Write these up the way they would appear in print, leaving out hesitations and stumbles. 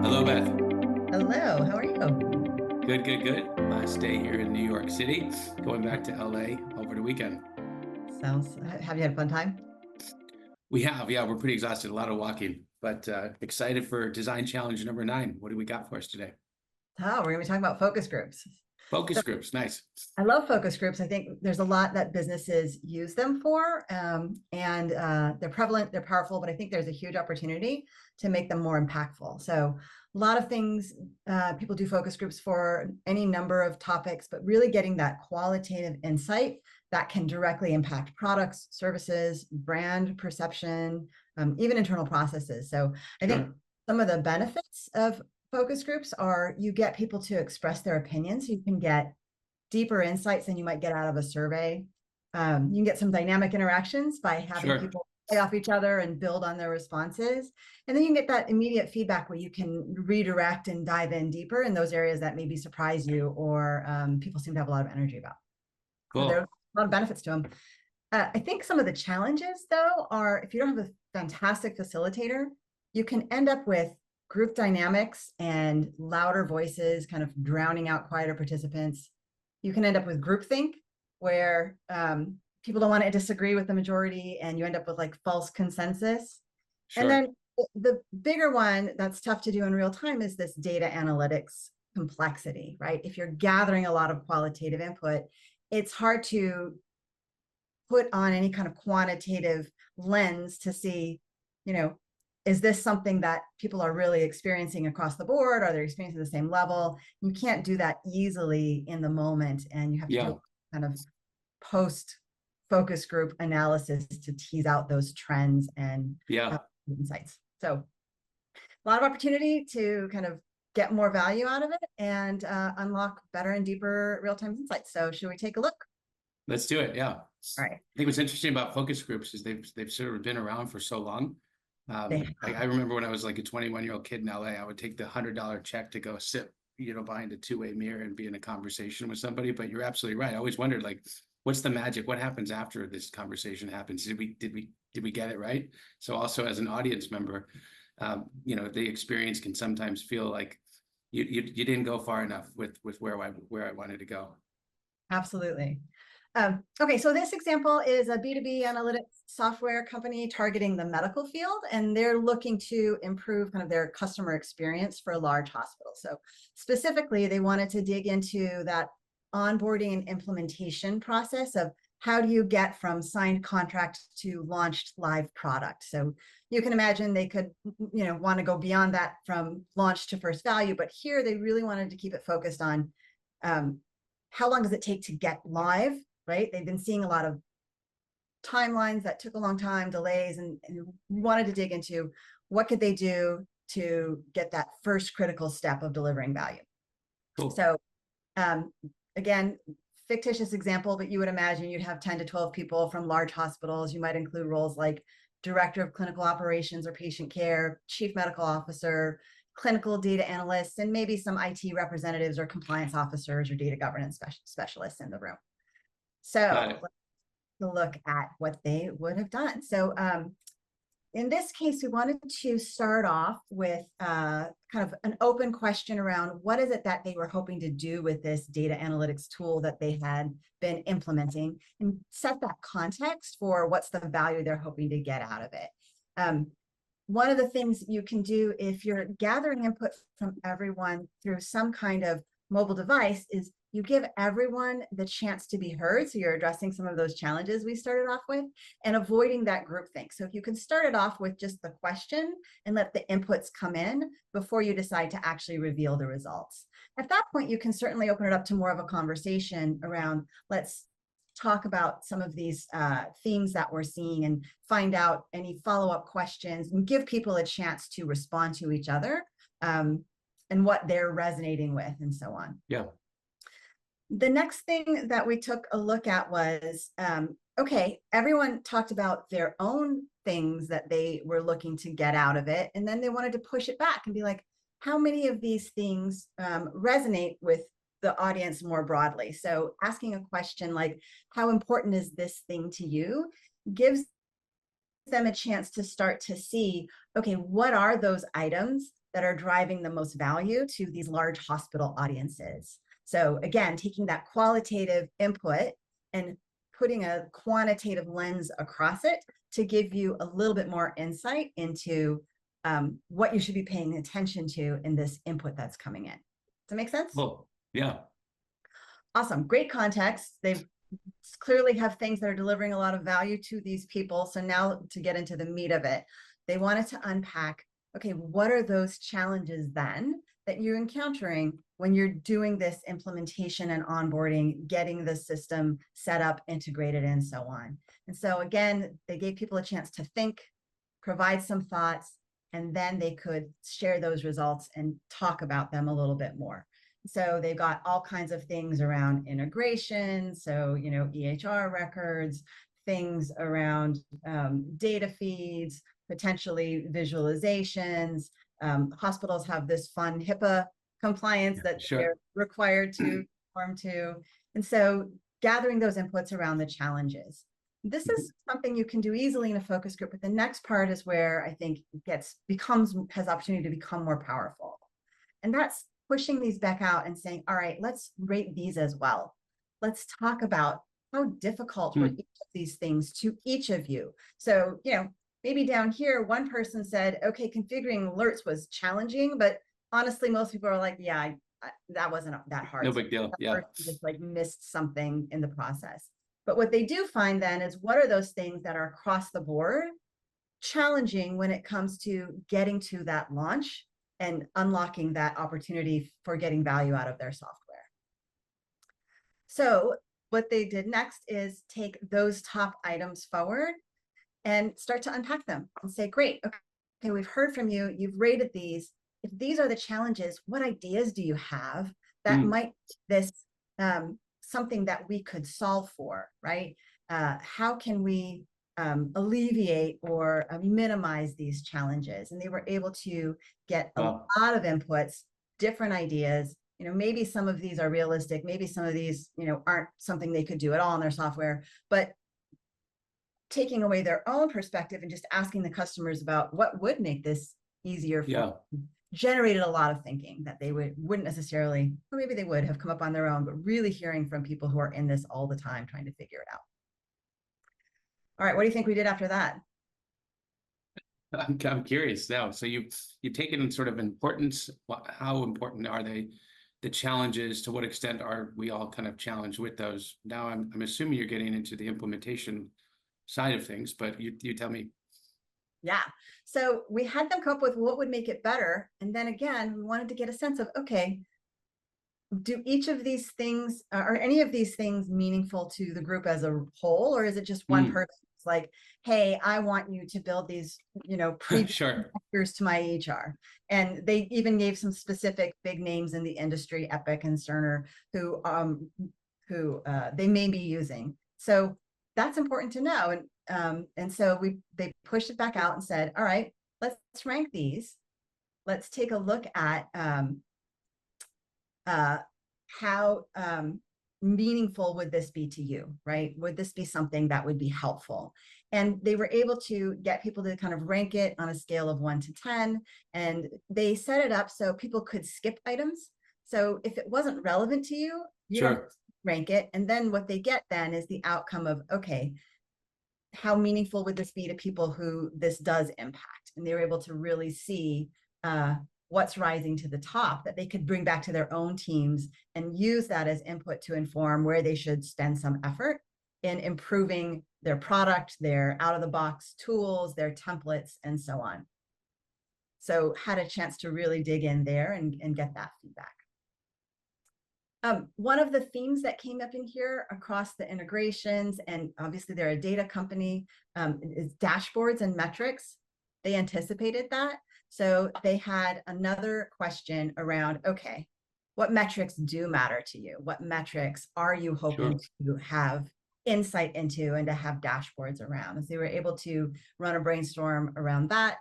Hello, Beth. Hello, how are you? Good, good, good. Last day here in New York City. Going back to LA over the weekend. Have you had a fun time? We have, yeah, we're pretty exhausted. A lot of walking, but excited for Design Challenge number 9. What do we got for us today? Oh, we're going to be talking about focus groups. Focus So groups, nice. I love focus groups. I think there's a lot that businesses use them for, and they're prevalent, they're powerful, but I think there's a huge opportunity to make them more impactful. So a lot of things people do focus groups for any number of topics, but really getting that qualitative insight that can directly impact products, services, brand perception, even internal processes. So I think Sure. some of the benefits of focus groups are you get people to express their opinions. So you can get deeper insights than you might get out of a survey. You can get some dynamic interactions by having Sure. people play off each other and build on their responses. And then you can get that immediate feedback where you can redirect and dive in deeper in those areas that maybe surprise you or people seem to have a lot of energy about. So there are Cool. a lot of benefits to them. I think some of the challenges, though, are if you don't have a fantastic facilitator, you can end up with group dynamics and louder voices kind of drowning out quieter participants. You can end up with groupthink, where people don't want to disagree with the majority, and you end up with like false consensus. And Sure. then the bigger one that's tough to do in real time is this data analytics complexity, right? If you're gathering a lot of qualitative input, it's hard to put on any kind of quantitative lens to see, you know, is this something that people are really experiencing across the board? Are they experiencing the same level? You can't do that easily in the moment, and you have to Yeah. do kind of post focus group analysis to tease out those trends and Yeah. insights. So a lot of opportunity to kind of get more value out of it and unlock better and deeper real-time insights. So should we take a look? Let's do it. Yeah. All right. I think what's interesting about focus groups is they've sort of been around for so long. They I remember when I was like a 21-year-old kid in LA, I would take the $100 check to go sit, behind a two-way mirror and be in a conversation with somebody. But you're absolutely right. I always wondered, like, what's the magic? What happens after this conversation happens? Did we get it right? So also as an audience member, the experience can sometimes feel like you didn't go far enough with where I wanted to go. Absolutely. Okay, so this example is a B2B analytics software company targeting the medical field, and they're looking to improve kind of their customer experience for a large hospital. So specifically, they wanted to dig into that onboarding and implementation process of how do you get from signed contract to launched live product. So you can imagine they could, want to go beyond that from launch to first value, but here they really wanted to keep it focused on how long does it take to get live, right? They've been seeing a lot of timelines that took a long time, delays, and wanted to dig into what could they do to get that first critical step of delivering value. Cool. So again, fictitious example, but you would imagine you'd have 10 to 12 people from large hospitals. You might include roles like director of clinical operations or patient care, chief medical officer, clinical data analysts, and maybe some IT representatives or compliance officers or data governance specialists in the room. Got So it. let's look at what they would have done. So in this case, we wanted to start off with kind of an open question around what is it that they were hoping to do with this data analytics tool that they had been implementing, and set that context for what's the value they're hoping to get out of it. One of the things you can do if you're gathering input from everyone through some kind of mobile device is you give everyone the chance to be heard. So you're addressing some of those challenges we started off with and avoiding that groupthink. So if you can start it off with just the question and let the inputs come in before you decide to actually reveal the results. At that point, you can certainly open it up to more of a conversation around, let's talk about some of these themes that we're seeing and find out any follow-up questions and give people a chance to respond to each other and what they're resonating with and so on. Yeah. The next thing that we took a look at was, okay, everyone talked about their own things that they were looking to get out of it. And then they wanted to push it back and be like, how many of these things resonate with the audience more broadly? So asking a question like, how important is this thing to you, gives them a chance to start to see, okay, what are those items that are driving the most value to these large hospital audiences. So again, taking that qualitative input and putting a quantitative lens across it to give you a little bit more insight into what you should be paying attention to in this input that's coming in. Does that make sense? Well, yeah. Awesome. Great context. They clearly have things that are delivering a lot of value to these people. So now to get into the meat of it, they wanted to unpack, okay, what are those challenges then that you're encountering when you're doing this implementation and onboarding, getting the system set up, integrated, and so on. And so again, they gave people a chance to think, provide some thoughts, and then they could share those results and talk about them a little bit more. So they've got all kinds of things around integration. So, you know, EHR records, things around data feeds, potentially visualizations. Hospitals have this fun HIPAA compliance that they're required to conform to. And so gathering those inputs around the challenges. This is something you can do easily in a focus group, but the next part is where I think it has opportunity to become more powerful. And that's pushing these back out and saying, all right, let's rate these as well. Let's talk about how difficult were each of these things to each of you. So, you know, maybe down here, one person said, okay, configuring alerts was challenging, but honestly, most people are like, yeah, that wasn't that hard. No big deal. Yeah. Just like missed something in the process. But what they do find then is what are those things that are across the board challenging when it comes to getting to that launch and unlocking that opportunity for getting value out of their software. So what they did next is take those top items forward and start to unpack them and say, great, okay, we've heard from you, you've rated these. If these are the challenges, what ideas do you have that might this something that we could solve for, right? How can we alleviate or minimize these challenges? And they were able to get a lot of inputs, different ideas. You know, maybe some of these are realistic, maybe some of these, you know, aren't something they could do at all in their software, but taking away their own perspective and just asking the customers about what would make this easier for them, generated a lot of thinking that they wouldn't necessarily, or maybe they would have come up on their own, but really hearing from people who are in this all the time trying to figure it out. All right, what do you think we did after that? I'm curious now. So you've taken sort of importance. How important are they? The challenges, to what extent are we all kind of challenged with those? Now I'm assuming you're getting into the implementation side of things, but you tell me. Yeah. So we had them come up with what would make it better. And then again, we wanted to get a sense of, okay, do each of these things, are any of these things meaningful to the group as a whole, or is it just one person? It's like, hey, I want you to build these, you know, connectors to my EHR. And they even gave some specific big names in the industry, Epic and Cerner, who they may be using. So that's important to know. And so they pushed it back out and said, all right, let's rank these. Let's take a look at how meaningful would this be to you, right? Would this be something that would be helpful? And they were able to get people to kind of rank it on a scale of 1 to 10. And they set it up so people could skip items. So if it wasn't relevant to you, you don't rank it. And then what they get then is the outcome of, okay, how meaningful would this be to people who this does impact? And they were able to really see what's rising to the top that they could bring back to their own teams and use that as input to inform where they should spend some effort in improving their product, their out-of-the-box tools, their templates, and so on. So had a chance to really dig in there and get that feedback. One of the themes that came up in here across the integrations, and obviously they're a data company, is dashboards and metrics. They anticipated that. So they had another question around, okay, what metrics do matter to you? What metrics are you hoping to have insight into and to have dashboards around? So they were able to run a brainstorm around that.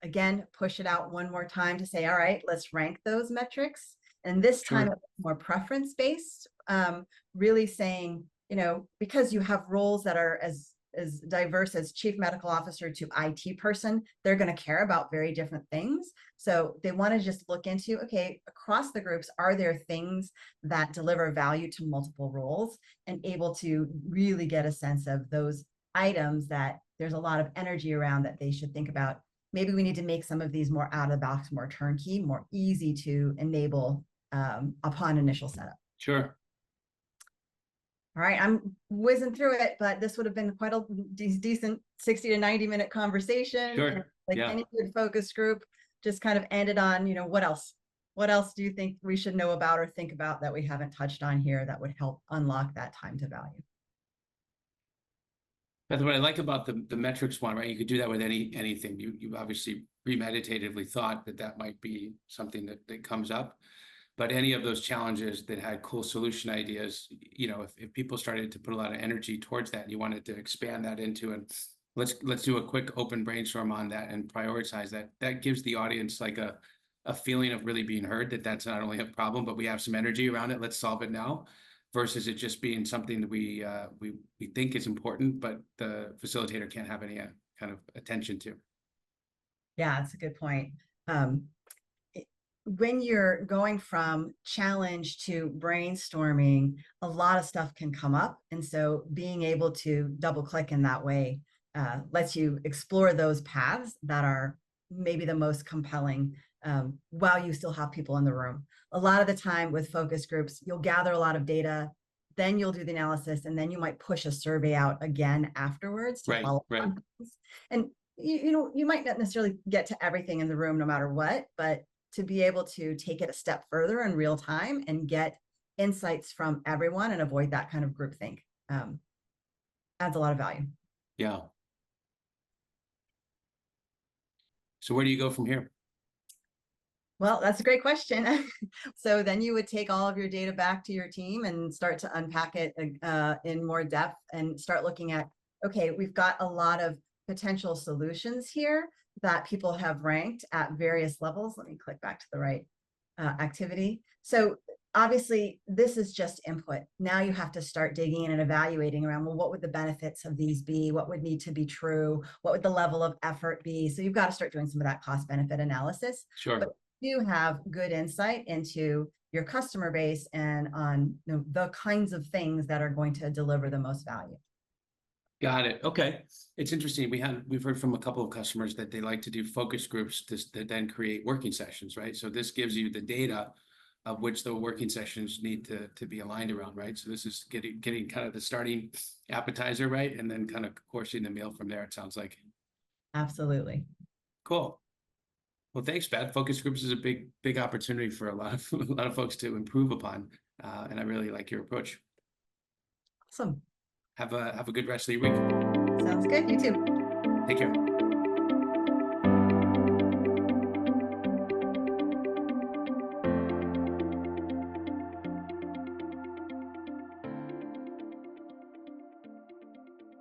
Again, push it out one more time to say, all right, let's rank those metrics. And this time it was more preference-based, really saying, you know, because you have roles that are as as diverse as chief medical officer to IT person, they're going to care about very different things. So they want to just look into, okay, across the groups, are there things that deliver value to multiple roles, and able to really get a sense of those items that there's a lot of energy around that they should think about. Maybe we need to make some of these more out of the box, more turnkey, more easy to enable upon initial setup. Sure. All right, I'm whizzing through it, but this would have been quite a decent 60 to 90-minute conversation. Sure. And like Yeah. any good focus group, just kind of ended on, what else? What else do you think we should know about or think about that we haven't touched on here that would help unlock that time to value? But what I like about the metrics one, right? You could do that with anything. You obviously premeditatively thought that might be something that comes up. But any of those challenges that had cool solution ideas, if people started to put a lot of energy towards that, and you wanted to expand that into, and let's do a quick open brainstorm on that and prioritize that. That gives the audience like a feeling of really being heard, that's not only a problem, but we have some energy around it. Let's solve it now, versus it just being something that we think is important, but the facilitator can't have any kind of attention to. Yeah, that's a good point. When you're going from challenge to brainstorming, a lot of stuff can come up. And so being able to double click in that way lets you explore those paths that are maybe the most compelling while you still have people in the room. A lot of the time with focus groups, you'll gather a lot of data, then you'll do the analysis, and then you might push a survey out again afterwards to follow up on things. And you might not necessarily get to everything in the room no matter what, but to be able to take it a step further in real time and get insights from everyone and avoid that kind of groupthink adds a lot of value. Yeah. So where do you go from here? Well, that's a great question. So then you would take all of your data back to your team and start to unpack it in more depth and start looking at, okay, we've got a lot of potential solutions here that people have ranked at various levels. Let me click back to the right activity. So obviously this is just input. Now you have to start digging in and evaluating around, well, what would the benefits of these be? What would need to be true? What would the level of effort be? So you've got to start doing some of that cost benefit analysis. Sure. But you have good insight into your customer base and on the kinds of things that are going to deliver the most value. Got it. Okay. It's interesting. We've heard from a couple of customers that they like to do focus groups that then create working sessions, right? So this gives you the data of which the working sessions need to be aligned around, right? So this is getting kind of the starting appetizer, right? And then kind of coursing the meal from there, it sounds like. Absolutely. Cool. Well, thanks, Beth. Focus groups is a big opportunity for a lot of folks to improve upon. And I really like your approach. Awesome. Have a good rest of your week. Sounds good. You too. Take care.